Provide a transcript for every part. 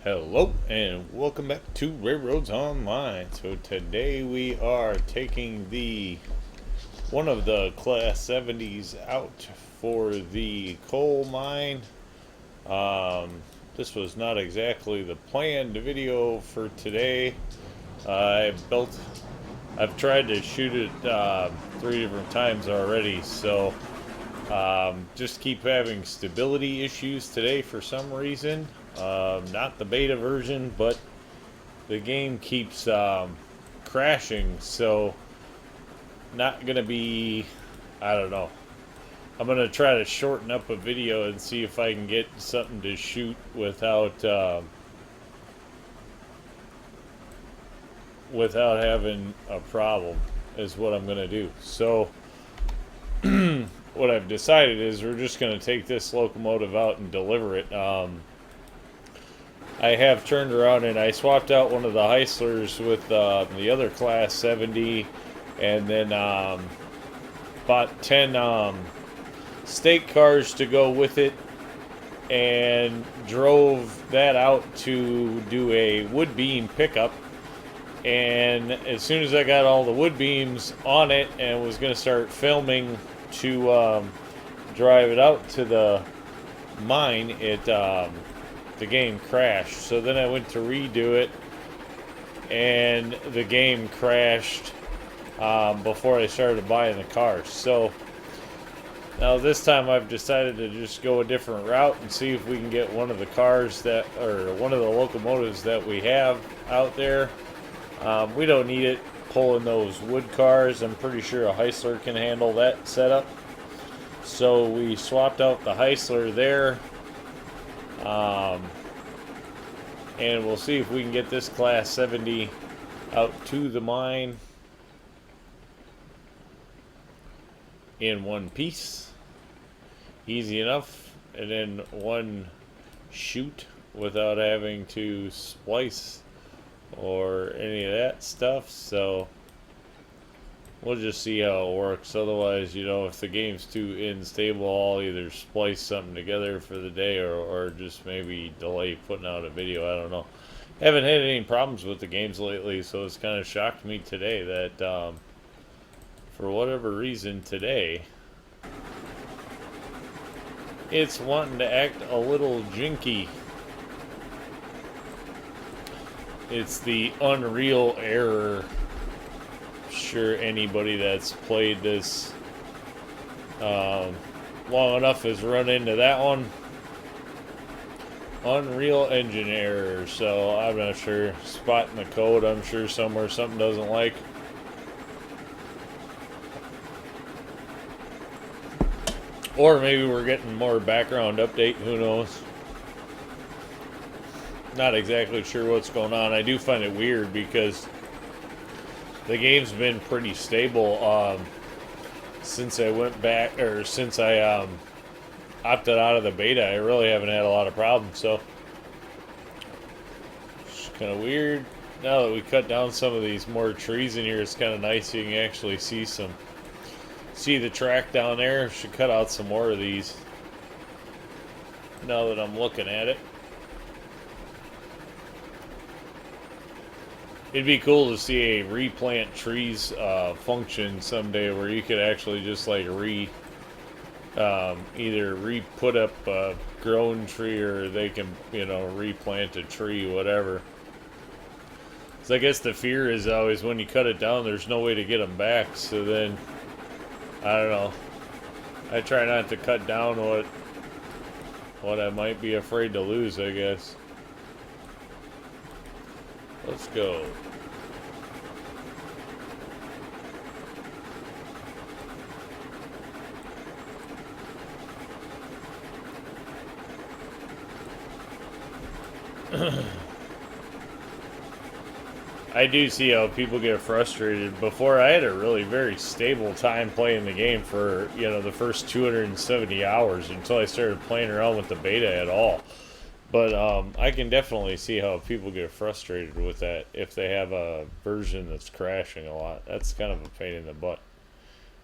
Hello and welcome back to RailRoads Online. So today we are taking the one of the Class 70s out for the coal mine. This was not exactly the planned video for today. I've tried to shoot it 3 different times already, so just keep having stability issues today for some reason. Not the beta version, but the game keeps crashing, so not gonna be, I don't know. I'm gonna try to shorten up a video and see if I can get something to shoot without having a problem, is what I'm gonna do. So what I've decided is we're just gonna take this locomotive out and deliver it. I have turned around and I swapped out one of the Heislers with the other Class 70, and then bought 10 stake cars to go with it, and drove that out to do a wood beam pickup. And as soon as I got all the wood beams on it and was going to start filming to drive it out to the mine, the game crashed. So then I went to redo it, and the game crashed before I started buying the cars. So now this time I've decided to just go a different route and see if we can get one of the cars or one of the locomotives that we have out there. We don't need it pulling those wood cars. I'm pretty sure a Heisler can handle that setup. So we swapped out the Heisler there. And we'll see if we can get this Class 70 out to the mine in one piece. Easy enough. And in one shoot without having to splice or any of that stuff. So we'll just see how it works. Otherwise, if the game's too unstable, I'll either splice something together for the day or just maybe delay putting out a video. I don't know. Haven't had any problems with the games lately, so it's kind of shocked me today that for whatever reason today it's wanting to act a little jinky. It's the Unreal error. Sure, anybody that's played this long enough has run into that one. Unreal Engine error. So I'm not sure. Spotting the code, I'm sure somewhere something doesn't like. Or maybe we're getting more background update, who knows. Not exactly sure what's going on. I do find it weird because the game's been pretty stable since I went back, or since I opted out of the beta. I really haven't had a lot of problems, so it's kind of weird. Now that we cut down some of these more trees in here, it's kind of nice. You can actually see the track down there. Should cut out some more of these now that I'm looking at it. It'd be cool to see a replant trees function someday, where you could actually just like either re-put up a grown tree, or they can replant a tree, whatever. So I guess the fear is always when you cut it down, there's no way to get them back. So then I don't know. I try not to cut down what I might be afraid to lose, I guess. Let's go. I do see how people get frustrated. Before, I had a really very stable time playing the game for, the first 270 hours until I started playing around with the beta at all. But I can definitely see how people get frustrated with that if they have a version that's crashing a lot. That's kind of a pain in the butt.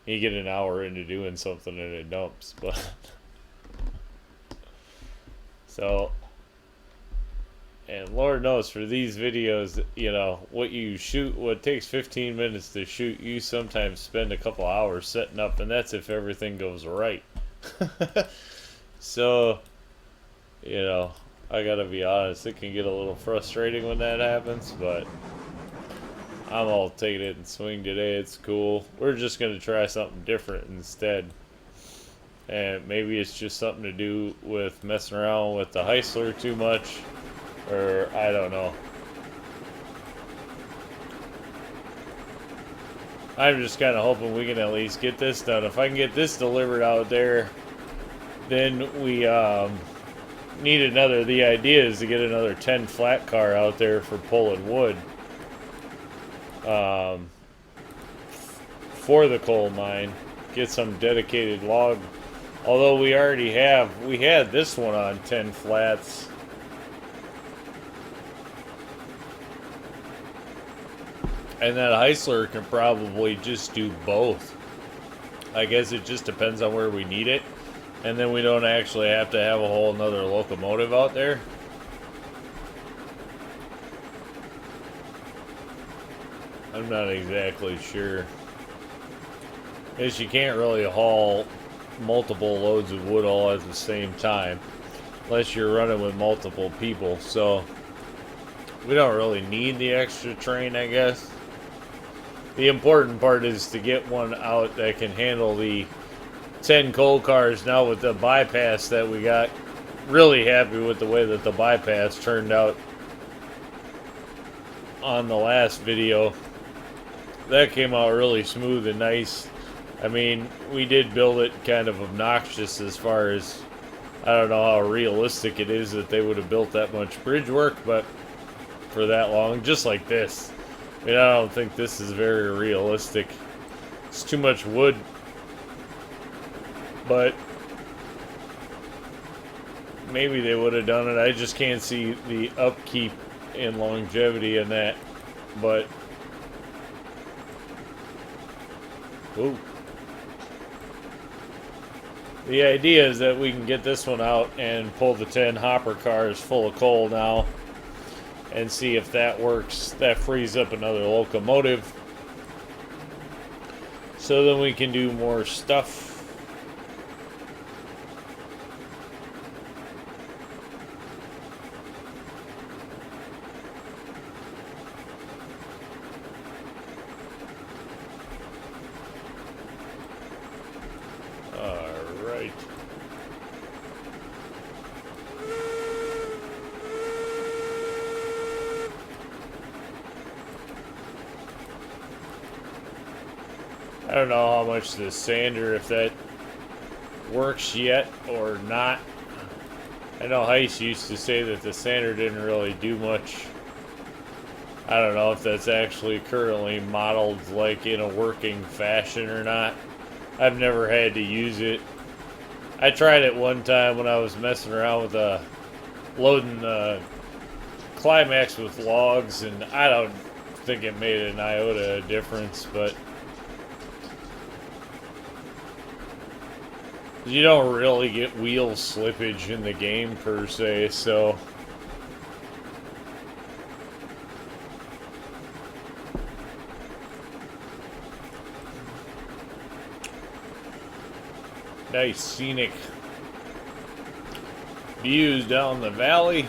You get an hour into doing something and it dumps. But so, and And Lord knows for these videos, you know, what takes 15 minutes to shoot, you sometimes spend a couple hours setting up, and that's if everything goes right. So, you know, I gotta be honest, it can get a little frustrating when that happens, but I'm all taking it and swing today. It's cool. We're just gonna try something different instead. And maybe it's just something to do with messing around with the Heisler too much, or I don't know. I'm just kind of hoping we can at least get this done. If I can get this delivered out there, then we need another. The idea is to get another 10 flat car out there for pulling wood for the coal mine. Get some dedicated log. Although we had this one on 10 flats. And that Heisler can probably just do both. I guess it just depends on where we need it. And then we don't actually have to have a whole nother locomotive out there. I'm not exactly sure. Because you can't really haul multiple loads of wood all at the same time. Unless you're running with multiple people. So we don't really need the extra train, I guess. The important part is to get one out that can handle the 10 coal cars. Now with the bypass that we got, really happy with the way that the bypass turned out on the last video. That came out really smooth and nice. I mean, we did build it kind of obnoxious as far as, I don't know how realistic it is that they would have built that much bridge work, but for that long, just like this. I mean, I don't think this is very realistic. It's too much wood. But maybe they would have done it. I just can't see the upkeep and longevity in that. But ooh. The idea is that we can get this one out and pull the 10 hopper cars full of coal now and see if that works. That frees up another locomotive. So then we can do more stuff. Alright. I don't know how much the sander, if that works yet or not. I know Heist used to say that the sander didn't really do much. I don't know if that's actually currently modeled like in a working fashion or not. I've never had to use it. I tried it one time when I was messing around with loading Climax with logs, and I don't think it made an iota of difference, but you don't really get wheel slippage in the game per se, so nice scenic views down the valley.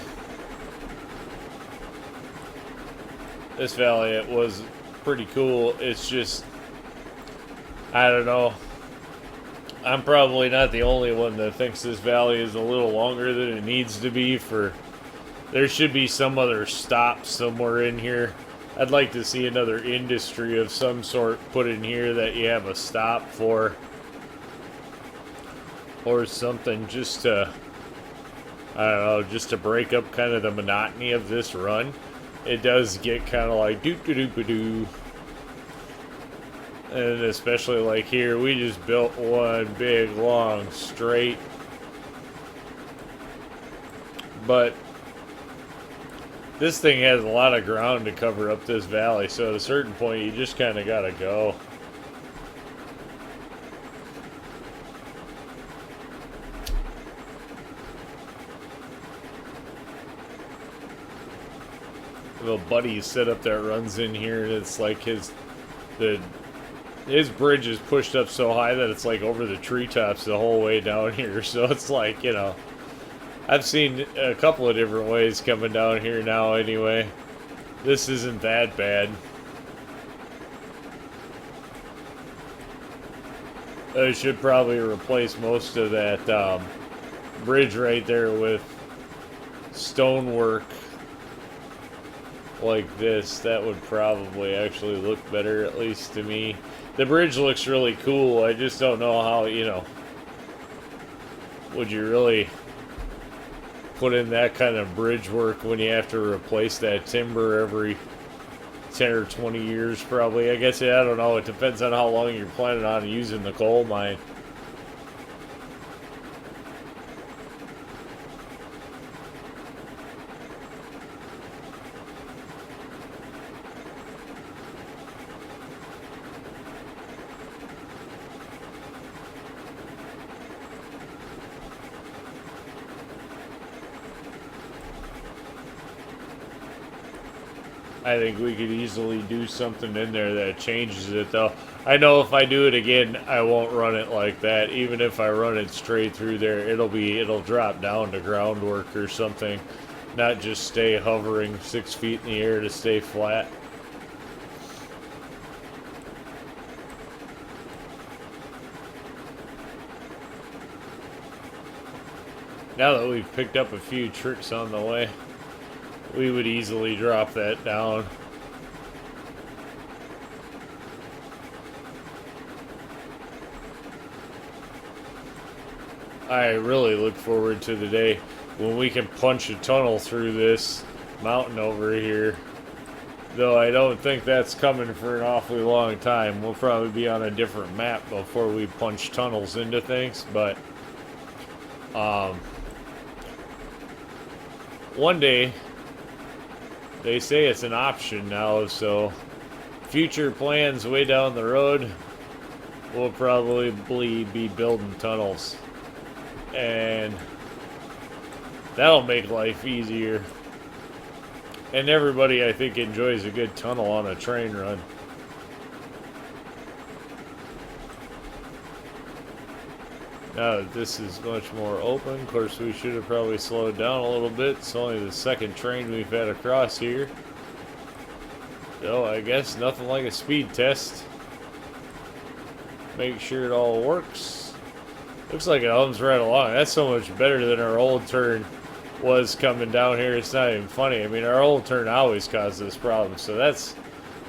This valley, it was pretty cool. It's just, I don't know. I'm probably not the only one that thinks this valley is a little longer than it needs to be. There should be some other stop somewhere in here. I'd like to see another industry of some sort put in here that you have a stop for. Or something just to, I don't know, just to break up kind of the monotony of this run. It does get kind of like doo-doo-doo-doo. And especially like here, we just built one big, long, straight. But this thing has a lot of ground to cover up this valley, so at a certain point, you just kind of gotta go. a buddy set up that runs in here, and it's like his bridge is pushed up so high that it's like over the treetops the whole way down here. So it's like, you know, I've seen a couple of different ways coming down here now anyway. This isn't that bad. I should probably replace most of that bridge right there with stonework like this. That would probably actually look better, at least to me. The bridge looks really cool. I just don't know how, you know, would you really put in that kind of bridge work when you have to replace that timber every 10 or 20 years probably. I guess, yeah, I don't know. It depends on how long you're planning on using the coal mine. I think we could easily do something in there that changes it, though. I know if I do it again, I won't run it like that. Even if I run it straight through there, it'll drop down to groundwork or something, not just stay hovering 6 feet in the air to stay flat. Now that we've picked up a few tricks on the way, we would easily drop that down. I really look forward to the day when we can punch a tunnel through this mountain over here. Though I don't think that's coming for an awfully long time. We'll probably be on a different map before we punch tunnels into things, but one day, they say it's an option now, so future plans way down the road, we'll probably be building tunnels. And that'll make life easier. And everybody, I think, enjoys a good tunnel on a train run. Now that this is much more open, of course we should have probably slowed down a little bit. It's only the second train we've had across here. So I guess nothing like a speed test. Make sure it all works. Looks like it hums right along. That's so much better than our old turn was coming down here. It's not even funny. I mean, our old turn always caused this problem. So that's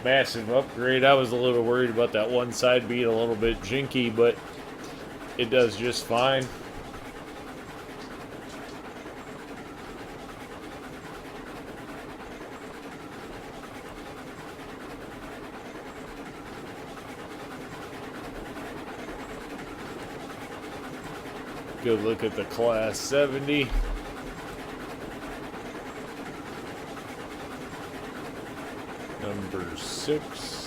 massive upgrade. I was a little worried about that one side being a little bit jinky, but it does just fine. Good look at the Class 70. Number 6.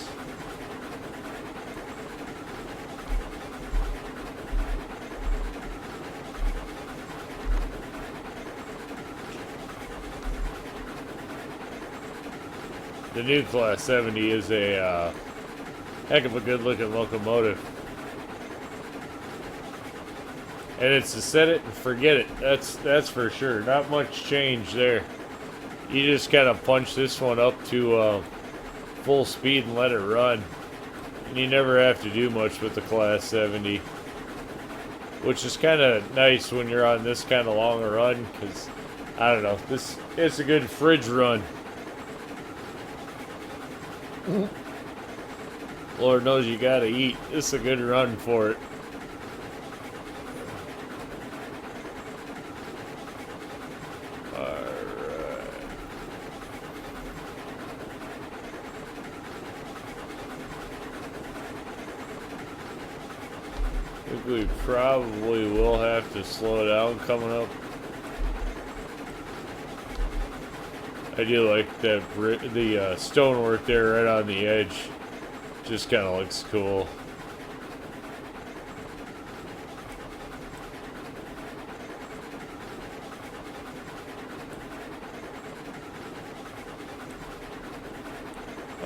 The new Class 70 is a heck of a good looking locomotive. And it's a set it and forget it. That's for sure. Not much change there. You just kind of punch this one up to full speed and let it run. And you never have to do much with the Class 70. Which is kind of nice when you're on this kind of long a run. Because, I don't know, it's a good fridge run. Lord knows you gotta eat. It's a good run for it. Alright. I think we probably will have to slow down coming up. I do like that the stonework there right on the edge. Just kind of looks cool.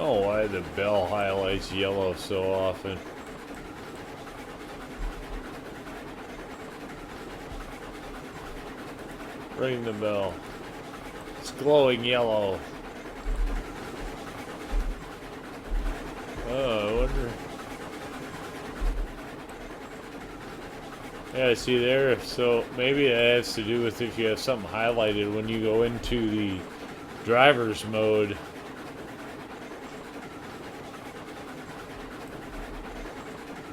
Oh, why the bell highlights yellow so often. Ring the bell. It's glowing yellow. Oh, I wonder. Yeah, see there, so maybe that has to do with if you have something highlighted when you go into the driver's mode.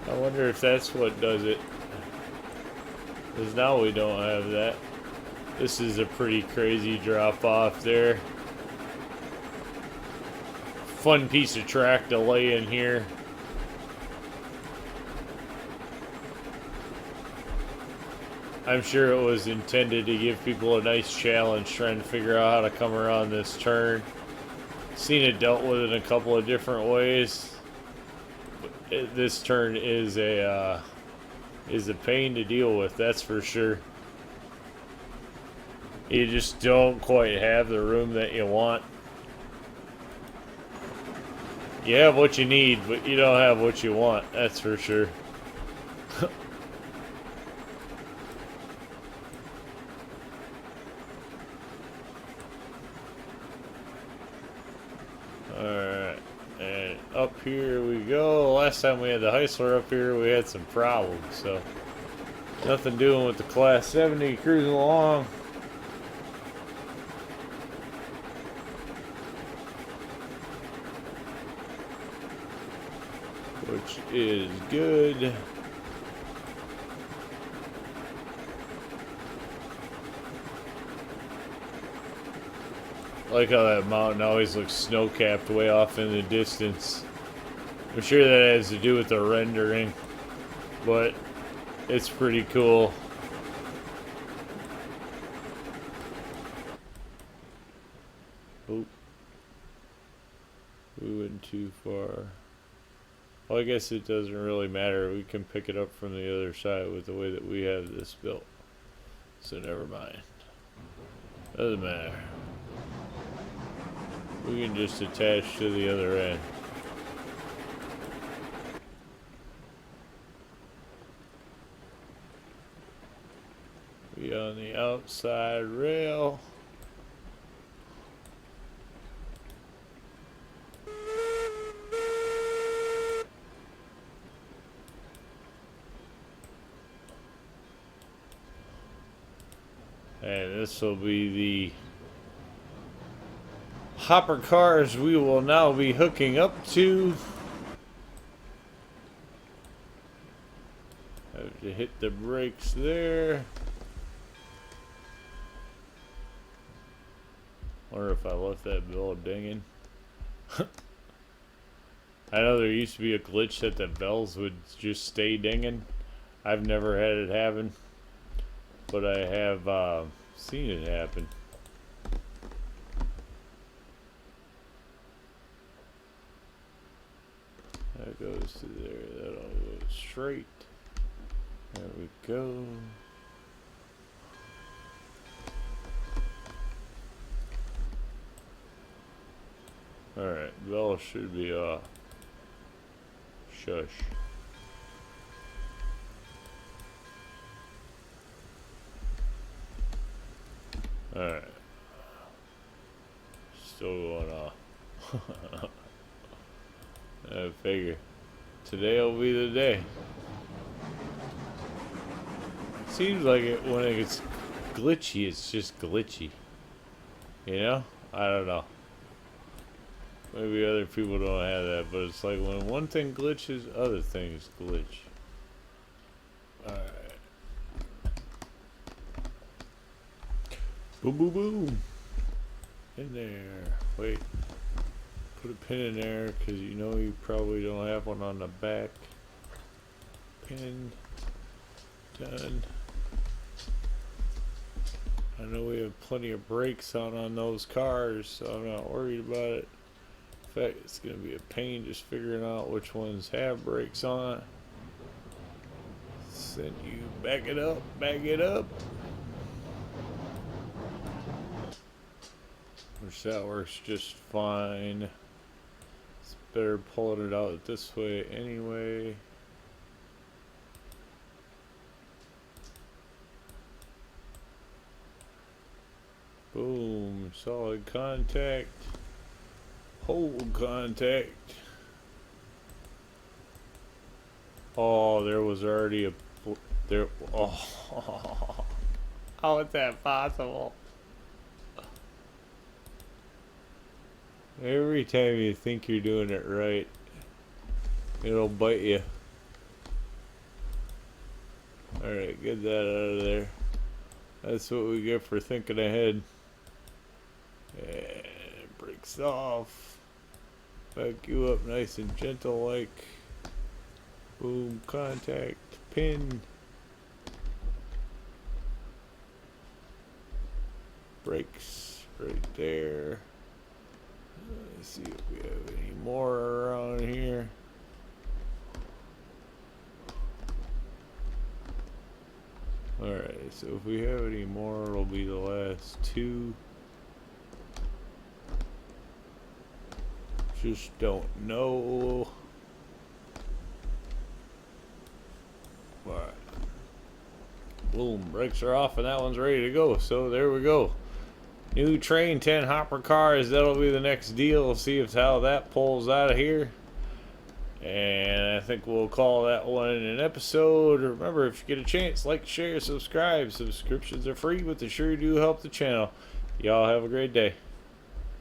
I wonder if that's what does it. Because now we don't have that. This is a pretty crazy drop off there. Fun piece of track to lay in here. I'm sure it was intended to give people a nice challenge trying to figure out how to come around this turn. Seen it dealt with in a couple of different ways. But this turn is a pain to deal with, that's for sure. You just don't quite have the room that you want. You have what you need, but you don't have what you want, that's for sure. Alright, and up here we go. Last time we had the Heisler up here, we had some problems, so nothing doing with the Class 70 cruising along. Which is good. I like how that mountain always looks snow-capped way off in the distance. I'm sure that has to do with the rendering, but it's pretty cool. Oh, we went too far. Well, I guess it doesn't really matter. We can pick it up from the other side with the way that we have this built. So never mind. Doesn't matter. We can just attach to the other end. We on the outside rail. And this will be the hopper cars we will now be hooking up to. Have to hit the brakes there. Wonder if I left that bell dinging. I know there used to be a glitch that the bells would just stay dinging. I've never had it happen, but I have seen it happen. That goes to there. That'll go straight. There we go. Alright, bell should be off. Shush. Alright. Still going off. I figure today will be the day. Seems like it when it gets glitchy, it's just glitchy. You know? I don't know. Maybe other people don't have that, but it's like when one thing glitches, other things glitch. Alright. Boom, boom, boom. In there. Wait. Put a pin in there because you know you probably don't have one on the back. Pin. Done. I know we have plenty of brakes on those cars, so I'm not worried about it. In fact, it's going to be a pain just figuring out which ones have brakes on. Send you back it up, back it up. Which that works just fine. better pulling it out this way anyway. Boom, solid contact, hold contact. Oh, there was already a, there, oh, how is that possible? Every time you think you're doing it right, it'll bite you. Alright, get that out of there. That's what we get for thinking ahead. And it breaks off. Back you up nice and gentle like. Boom, contact, pin. Brakes right there. Let's see if we have any more around here. Alright, so if we have any more, it'll be the last two. Just don't know. Alright. Boom, brakes are off and that one's ready to go. So there we go. New train, 10 hopper cars. That'll be the next deal. See if how that pulls out of here. And I think we'll call that one an episode. Remember, if you get a chance, like, share, subscribe. Subscriptions are free, but they sure do help the channel. Y'all have a great day.